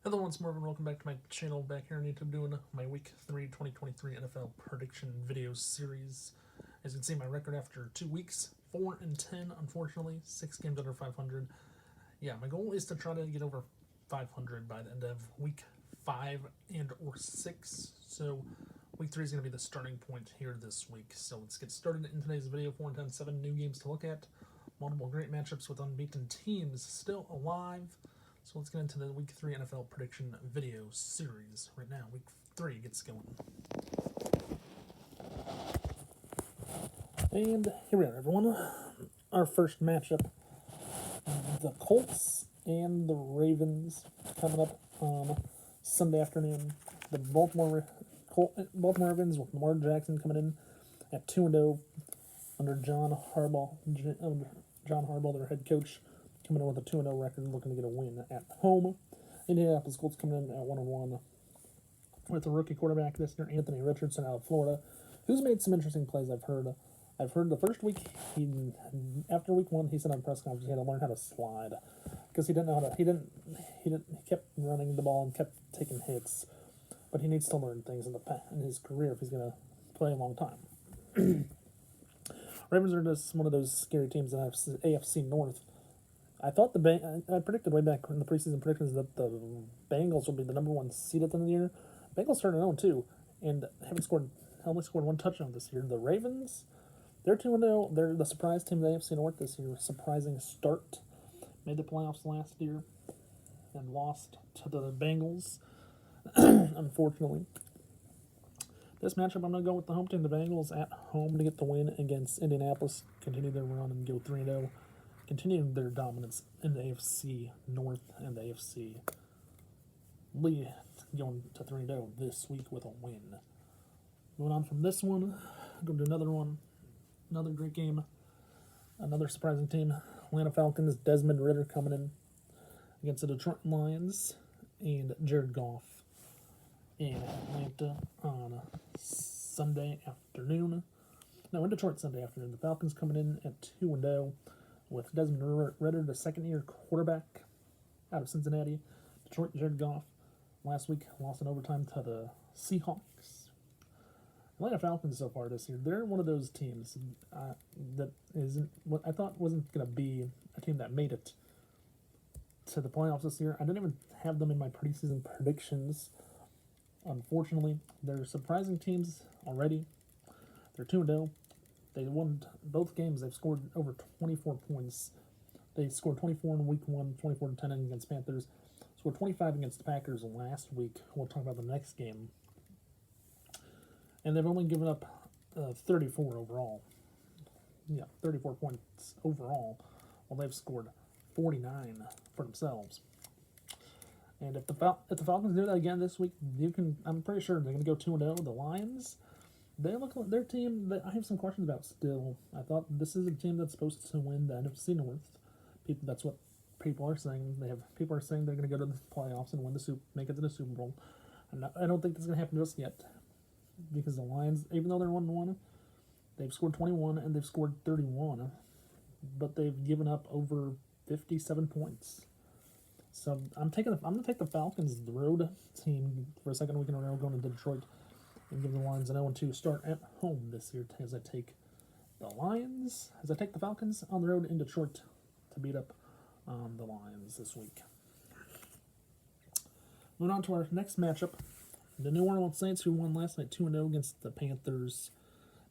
Hello once more and welcome back to my channel back here on YouTube doing my Week 3 2023 NFL prediction video series. As you can see my record after 2 weeks, 4-10 unfortunately, 6 games under 500. Yeah, my goal is to try to get over 500 by the end of Week 5 and or 6. So Week 3 is going to be the starting point here this week. So let's get started in today's video. 4-10, 7 new games to look at. Multiple great matchups with unbeaten teams still alive. So let's get into the Week 3 NFL prediction video series right now. Week 3 gets going. And here we are, everyone. Our first matchup, the Colts and the Ravens, coming up on Sunday afternoon. The Baltimore Ravens with Lamar Jackson coming in at 2-0 under John Harbaugh, their head coach, coming in with a 2-0 record, looking to get a win at home. Indianapolis Colts coming in at 1-1 with a rookie quarterback this year, Anthony Richardson out of Florida, who's made some interesting plays. I've heard the first week, after week 1, he said on press conference he had to learn how to slide because he didn't know how to. He kept running the ball and kept taking hits, but he needs to learn things in his career if he's going to play a long time. Ravens are just one of those scary teams in AFC North. I thought I predicted way back in the preseason predictions that the Bengals would be the number 1 seed at the end of the year. Bengals started 0-2 and only scored 1 touchdown this year. The Ravens, they're 2-0. They're the surprise team of the AFC North this year. Surprising start. Made the playoffs last year and lost to the Bengals, unfortunately. This matchup, I'm going to go with the home team, the Bengals, at home to get the win against Indianapolis, continue their run and go 3-0, continue their dominance in the AFC North and the AFC lead, going to 3-0 this week with a win. Moving on from this one, go to another one, another great game, another surprising team, Atlanta Falcons, Desmond Ridder coming in against the Detroit Lions, and Jared Goff in Atlanta on Sunday afternoon. No, in Detroit Sunday afternoon. The Falcons coming in at 2-0 with Desmond Ridder, the second-year quarterback out of Cincinnati. Detroit, Jared Goff, last week lost in overtime to the Seahawks. Atlanta Falcons so far this year, they're one of those teams that isn't what I thought wasn't going to be a team that made it to the playoffs this year. I didn't even have them in my preseason predictions. Unfortunately, they're surprising teams already. They're 2-0. They won both games. They've scored over 24 points. They scored 24 in week 1, 24-10 against Panthers. Scored 25 against the Packers last week. We'll talk about the next game. And they've only given up 34 overall. Yeah, 34 points overall. Well, they've scored 49 for themselves. And if the Falcons do that again this week, I'm pretty sure they're going to go 2-0. The Lions, they look like their team that I have some questions about still. I thought this is a team that's supposed to win the NFC North. That's what people are saying. People are saying they're going to go to the playoffs and make it to the Super Bowl. I don't think that's going to happen just yet, because the Lions, even though they're 1-1, they've scored 21 and they've scored 31, but they've given up over 57 points. So I'm going to take the Falcons, the road team, for a second week in a row, going to Detroit, and give the Lions an 0-2 start at home this year as I take the Falcons on the road in Detroit to beat up the Lions this week. Moving on to our next matchup, the New Orleans Saints, who won last night 2-0 against the Panthers.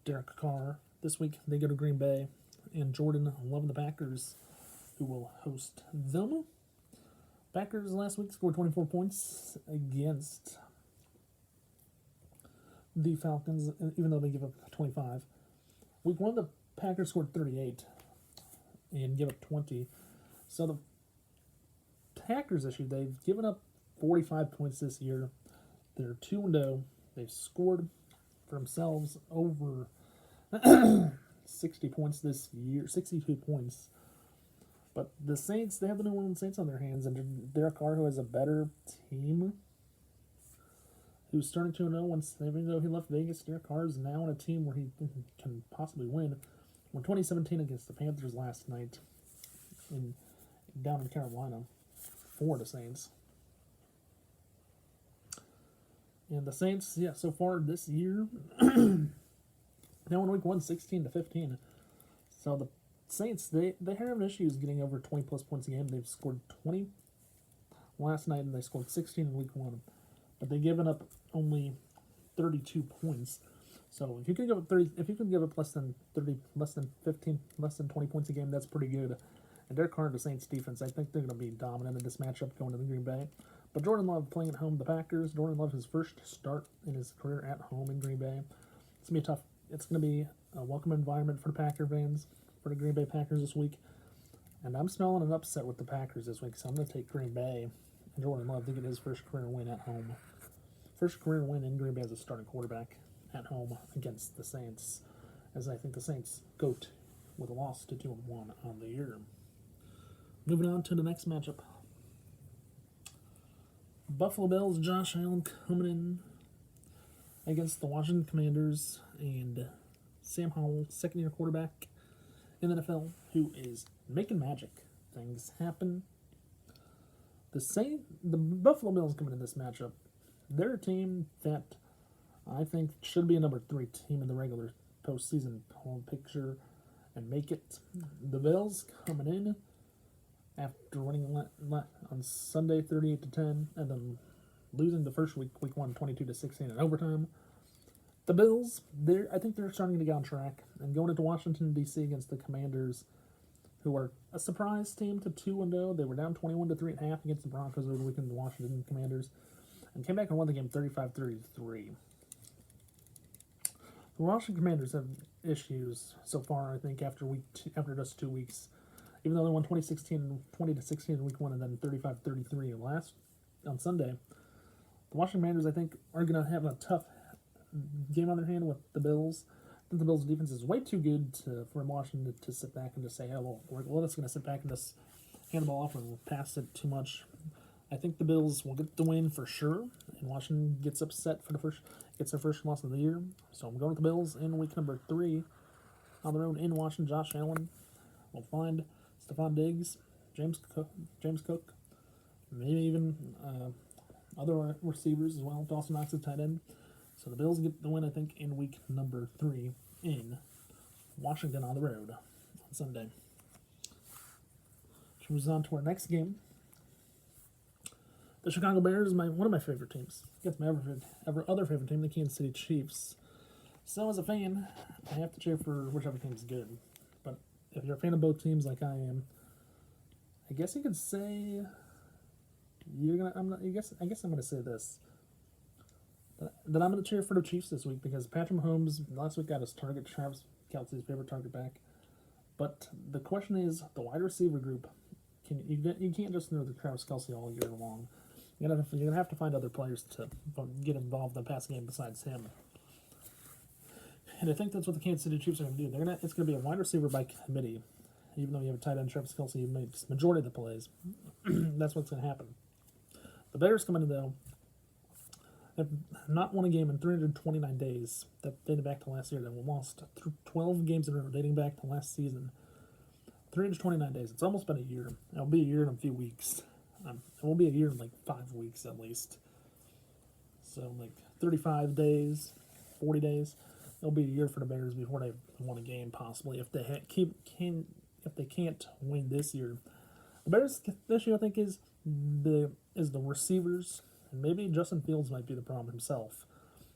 Derek Carr. This week they go to Green Bay, and Jordan Love and the Packers, who will host them. Packers last week scored 24 points against the Falcons, even though they give up 25. Week 1, the Packers scored 38 and give up 20. So the Packers this year, they've given up 45 points this year. They're 2-0. They've scored for themselves over 60 points this year, 62 points. But the Saints, they have the New Orleans Saints on their hands, and Derek Carr, who has a better team, who's starting 2-0, even though he left Vegas, Derek Carr is now on a team where he can possibly win. Won 2017 against the Panthers last night down in Carolina for the Saints. And the Saints, yeah, so far this year, now in week 1, 16-15. So the Saints, they have issues getting over 20 plus points a game. They've scored 20 last night and they scored 16 in week 1. But they've given up only 32 points. So if you can give up 30, if you can give up less than 30, less than 15, less than 20 points a game, that's pretty good. And Derek Carr and the Saints defense, I think they're going to be dominant in this matchup going to the Green Bay. But Jordan Love playing at home, the Packers. Jordan Love his first start in his career at home in Green Bay. It's gonna be tough. It's gonna be a welcome environment for the Packer fans, for the Green Bay Packers this week. And I'm smelling an upset with the Packers this week, so I'm gonna take Green Bay and Jordan Love to get his first career win at home. First career win in Green Bay as a starting quarterback at home against the Saints, as I think the Saints goat with a loss to 2-1 on the year. Moving on to the next matchup. Buffalo Bills, Josh Allen coming in against the Washington Commanders and Sam Howell, second-year quarterback in the NFL, who is making magic. Things happen. The Buffalo Bills coming in this matchup, they're a team that I think should be a number 3 team in the regular postseason picture and make it. The Bills coming in after winning on Sunday 38-10 and then losing the first week 1 22-16 in overtime. The Bills, I think they're starting to get on track and going into Washington D.C. against the Commanders, who are a surprise team to 2-0. They were down 21-3 at half against the Broncos over the weekend. The Washington Commanders, and came back and won the game 35-33. The Washington Commanders have issues so far. I think after just 2 weeks. Even though they won 20-16 in week 1 and then 35-33 on Sunday, the Washington Commanders, I think, are going to have a tough game on their hand with the Bills. I think the Bills' defense is way too good for Washington to sit back and just say, "Hey, well, we're just going to sit back and just hand the ball off and pass it too much." I think the Bills will get the win for sure, and Washington gets upset gets their first loss of the year. So I'm going with the Bills in week number 3 on the road in Washington. Josh Allen will find Stephon Diggs, James Cook, maybe even other receivers as well. Dawson Knox at tight end. So the Bills get the win, I think, in week number 3 in Washington on the road on Sunday. Which moves on to our next game. The Chicago Bears is one of my favorite teams. Against my other favorite team, the Kansas City Chiefs. So as a fan, I have to cheer for whichever team's good. But if you're a fan of both teams like I am, I guess you could say I guess I'm gonna say this. That I'm gonna cheer for the Chiefs this week because Patrick Mahomes last week got his target, Travis Kelce's favorite target back. But the question is the wide receiver group. You can't just throw the Travis Kelce all year long. You're gonna have to find other players to get involved in the passing game besides him. And I think that's what the Kansas City Chiefs are going to do. It's going to be a wide receiver by committee. Even though you have a tight end, Travis Kelce, he makes the majority of the plays. That's what's going to happen. The Bears come in, though, have not won a game in 329 days. That dated back to last year. They lost 12 games in a row dating back to last season. 329 days. It's almost been a year. It'll be a year in a few weeks. It won't be a year in like 5 weeks at least. So like 35 days, 40 days. It'll be a year for the Bears before they won a game, possibly if they can't win this year. The Bears' issue, I think, is the receivers, and maybe Justin Fields might be the problem himself,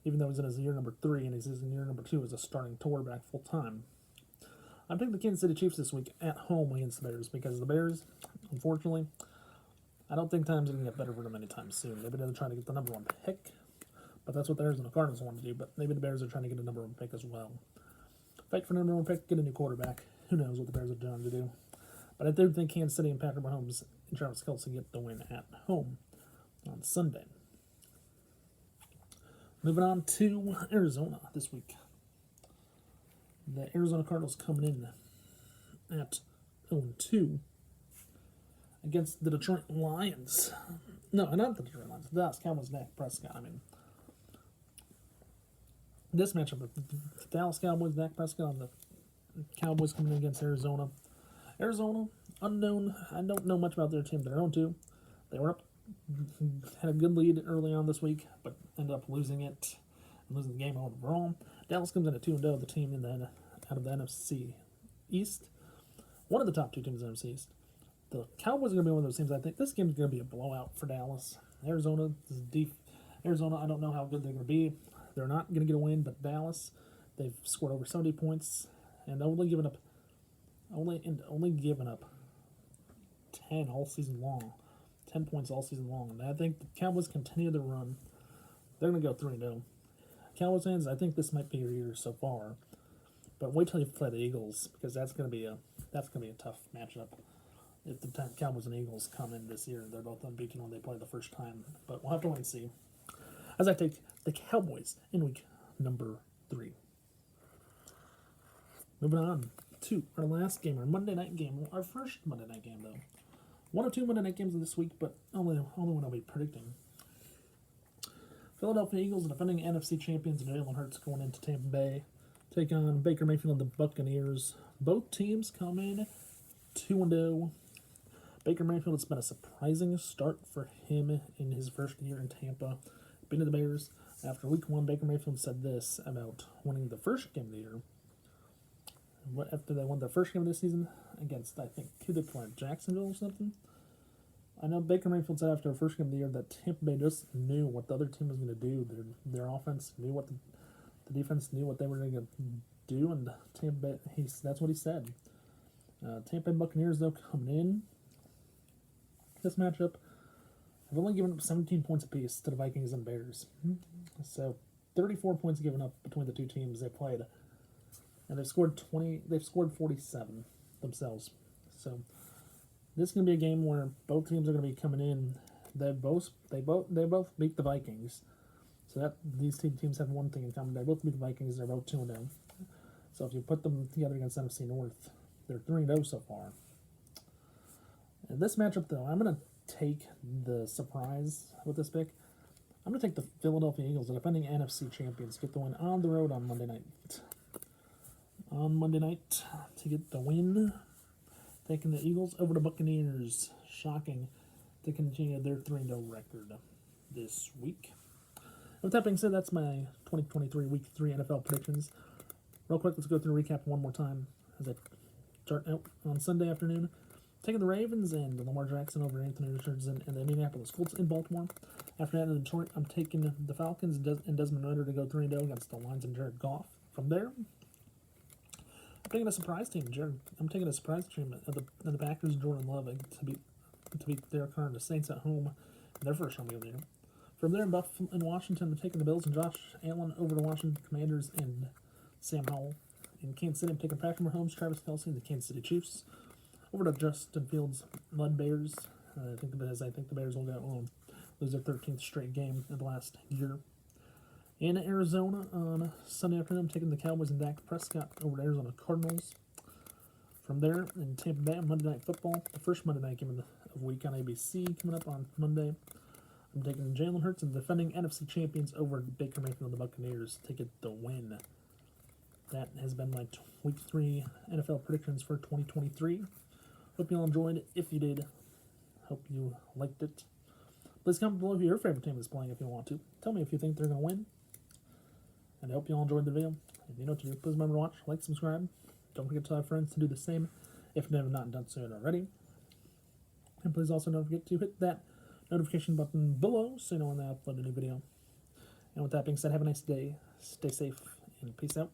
even though he's in his year number 3 and he's in year number 2 as a starting quarterback full time. I'm taking the Kansas City Chiefs this week at home against the Bears because the Bears, unfortunately, I don't think time's going to get better for them anytime soon. Maybe they're trying to get the number 1 pick. But that's what the Arizona Cardinals want to do. But maybe the Bears are trying to get a number 1 pick as well. Fight for the number 1 pick, get a new quarterback. Who knows what the Bears are trying to do. But I do think Kansas City and Patrick Mahomes and Travis Kelce get the win at home on Sunday. Moving on to Arizona this week. The Arizona Cardinals coming in at 0-2 against the Detroit Lions. No, not the Detroit Lions. The Dallas Cowboys, Dak Prescott. This matchup, the Dallas Cowboys, Dak Prescott, and the Cowboys coming in against Arizona. Arizona, unknown. I don't know much about their team. They're 0-2. They were up had a good lead early on this week, but ended up losing it, losing the game overall. Dallas comes in at 2-0, the team out of the NFC East, one of the top two teams in the NFC East. The Cowboys are going to be one of those teams. I think this game is going to be a blowout for Dallas. Arizona is deep. Arizona, I don't know how good they're going to be. They're not going to get a win, but Dallas, they've scored over 70 points and only given up 10 all season long. 10 points all season long. And I think the Cowboys continue to run. They're going to go 3-0. Cowboys fans, I think this might be your year so far. But wait till you play the Eagles, because that's going to be a tough matchup. If the Cowboys and Eagles come in this year, they're both unbeaten when they play the first time. But we'll have to wait and see. As I take the Cowboys in week number 3. Moving on to our last game, our Monday night game. Our first Monday night game, though. One of two Monday night games this week, but only one I'll be predicting. Philadelphia Eagles, the defending NFC champions, Jalen Hurts going into Tampa Bay. Take on Baker Mayfield and the Buccaneers. Both teams come in 2-0. Baker Mayfield, it's been a surprising start for him in his first year in Tampa. Beating the Bears. After week 1, Baker Mayfield said this about winning the first game of the year. After they won their first game of this season against, I think, who they played, Jacksonville or something? I know Baker Mayfield said after the first game of the year that Tampa Bay just knew what the other team was going to do. Their offense knew what the defense knew what they were going to do, and Tampa Bay, that's what he said. Tampa Bay Buccaneers, though, coming in this matchup, have only given up 17 points apiece to the Vikings and Bears. So 34 points given up between the two teams they played. And they've scored 47 themselves. So this is going to be a game where both teams are going to be coming in. They both beat the Vikings. So that these two teams have one thing in common. They both beat the Vikings. They're both 2-0. So if you put them together against NFC North, they're 3-0 so far. In this matchup, though, I'm going to take the surprise with this pick. I'm going to take the Philadelphia Eagles, the defending NFC champions, get the win on the road on Monday night. To get the win. Taking the Eagles over the Buccaneers. Shocking to continue their 3-0 record this week. With that being said, that's my 2023 Week 3 NFL predictions. Real quick, let's go through a recap one more time as I start out on Sunday afternoon. Taking the Ravens and Lamar Jackson over Anthony Richardson and the Indianapolis Colts in Baltimore. After that, in Detroit, I'm taking the Falcons and Desmond Ridder to go 3-0 against the Lions and Jared Goff. From there, I'm taking a surprise team, of the Packers, Jordan Love, to beat Derek Carr and the Saints at home in their first home game of the year. From there, in Washington, I'm taking the Bills and Josh Allen over the Washington Commanders and Sam Howell. In Kansas City, I'm taking Patrick Mahomes, Travis Kelce, and the Kansas City Chiefs over to Justin Fields, led Bears. I think the Bears will lose their 13th straight game in the last year. In Arizona on Sunday afternoon, I'm taking the Cowboys and Dak Prescott over the Arizona Cardinals. From there, in Tampa Bay, Monday Night Football, the first Monday night game of the week on ABC coming up on Monday. I'm taking Jalen Hurts and the defending NFC champions over Baker Mayfield and the Buccaneers to get the win. That has been my Week 3 NFL predictions for 2023. Hope you all enjoyed it. If you did, hope you liked it. Please comment below who your favorite team is playing if you want to. Tell me if you think they're going to win. And I hope you all enjoyed the video. If you know what to do, please remember to watch, like, subscribe. Don't forget to tell your friends to do the same if they have not done so already. And please also don't forget to hit that notification button below so you know when I upload a new video. And with that being said, have a nice day, stay safe, and peace out.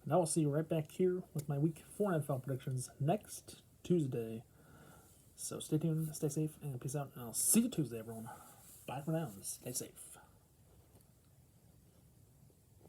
And I will see you right back here with my Week 4 NFL predictions next Tuesday. So stay tuned, stay safe, and peace out. And I'll see you Tuesday, everyone. Bye for now, and stay safe.